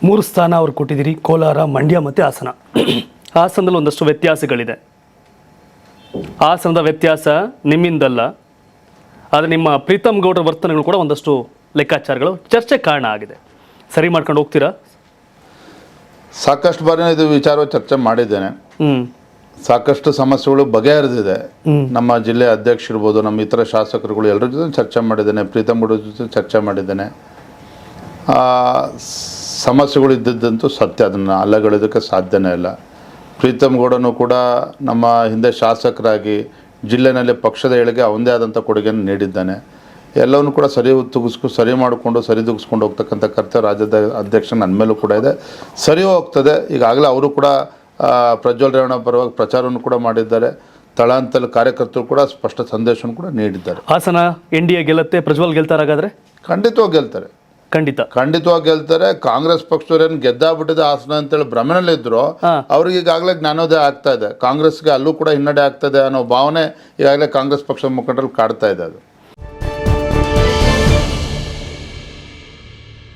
3 ಸ್ಥಾನ ಅವ್ರು ಕೊಟ್ಟಿದ್ದೀರಿ, ಕೋಲಾರ, ಮಂಡ್ಯ ಮತ್ತು ಹಾಸನ. ಹಾಸನದಲ್ಲಿ ಒಂದಷ್ಟು ವ್ಯತ್ಯಾಸಗಳಿದೆ. ಹಾಸನದ ವ್ಯತ್ಯಾಸ ನಿಮ್ಮಿಂದಲ್ಲ, ಆದರೆ ನಿಮ್ಮ ಪ್ರೀತಮ್ ಗೌಡರ ವರ್ತನೆಗಳು ಕೂಡ ಒಂದಷ್ಟು ಲೆಕ್ಕಾಚಾರಗಳು ಚರ್ಚೆ ಕಾರಣ ಆಗಿದೆ. ಸರಿ ಮಾಡ್ಕೊಂಡು ಹೋಗ್ತೀರಾ? ಸಾಕಷ್ಟು ಬಾರಿ ಇದು ವಿಚಾರ ಚರ್ಚೆ ಮಾಡಿದ್ದೇನೆ. ಸಾಕಷ್ಟು ಸಮಸ್ಯೆಗಳು ಬಗೆಹರಿದಿದೆ. ನಮ್ಮ ಜಿಲ್ಲೆ ಅಧ್ಯಕ್ಷ ಇರ್ಬೋದು, ನಮ್ಮ ಇತರ ಶಾಸಕರುಗಳು ಎಲ್ಲರ ಜೊತೆ ಚರ್ಚೆ ಮಾಡಿದ್ದೇನೆ, ಪ್ರೀತಮ್ ಗೌಡರ ಜೊತೆ ಚರ್ಚೆ ಮಾಡಿದ್ದೇನೆ. ಸಮಸ್ಯೆಗಳು ಇದ್ದಿದ್ದಂತೂ ಸತ್ಯ, ಅದನ್ನು ಅಲ್ಲಗಳಿದ್ದಕ್ಕೆ ಸಾಧ್ಯನೇ ಇಲ್ಲ. ಪ್ರೀತಮ್ ಗೌಡನು ಕೂಡ ನಮ್ಮ ಹಿಂದೆ ಶಾಸಕರಾಗಿ ಜಿಲ್ಲೆಯಲ್ಲಿ ಪಕ್ಷದ ಏಳಿಗೆ ಅವನದೇ ಆದಂಥ ಕೊಡುಗೆಯನ್ನು ನೀಡಿದ್ದಾನೆ. ಎಲ್ಲವನ್ನೂ ಕೂಡ ಸರಿ ಮಾಡಿಕೊಂಡು ಸರಿದೂಗಿಸ್ಕೊಂಡು ಹೋಗ್ತಕ್ಕಂಥ ಕರ್ತವ್ಯ ರಾಜ್ಯದ ಅಧ್ಯಕ್ಷ ನನ್ನ ಮೇಲೂ ಕೂಡ ಇದೆ. ಸರಿ ಹೋಗ್ತದೆ. ಈಗಾಗಲೇ ಅವರು ಕೂಡ ಪ್ರಜ್ವಲ್ ರೇವಣ್ಣ ಪರವಾಗಿ ಪ್ರಚಾರವನ್ನು ಕೂಡ ಮಾಡಿದ್ದಾರೆ. ತಳಹಂತಲ್ಲಿ ಕಾರ್ಯಕರ್ತರು ಕೂಡ ಸ್ಪಷ್ಟ ಸಂದೇಶವನ್ನು ಕೂಡ ನೀಡಿದ್ದಾರೆ. ಹಾಸನ NDA ಗೆಲ್ಲುತ್ತೆ, ಪ್ರಜ್ವಲ್ ಗೆಲ್ತಾರಾಗಾದ್ರೆ? ಖಂಡಿತವಾಗಿ ಗೆಲ್ತಾರೆ, ಖಂಡಿತವಾಗಿ ಗೆಲ್ತಾರೆ. ಕಾಂಗ್ರೆಸ್ ಪಕ್ಷದವ್ರೇನು ಗೆದ್ದಾಗ್ಬಿಟ್ಟಿದೆ ಹಾಸನ ಅಂತೇಳಿ ಭ್ರಮೆನಲ್ಲಿದ್ರು, ಅವ್ರಿಗೆ ಈಗಾಗಲೇ ಜ್ಞಾನೋದಯ ಆಗ್ತಾ ಇದೆ. ಕಾಂಗ್ರೆಸ್ಗೆ ಅಲ್ಲೂ ಕೂಡ ಹಿನ್ನಡೆ ಆಗ್ತದೆ ಅನ್ನೋ ಭಾವನೆ ಈಗಾಗಲೇ ಕಾಂಗ್ರೆಸ್ ಪಕ್ಷದ ಮುಖಂಡರಲ್ಲಿ ಕಾಡ್ತಾ ಇದೆ. ಅದು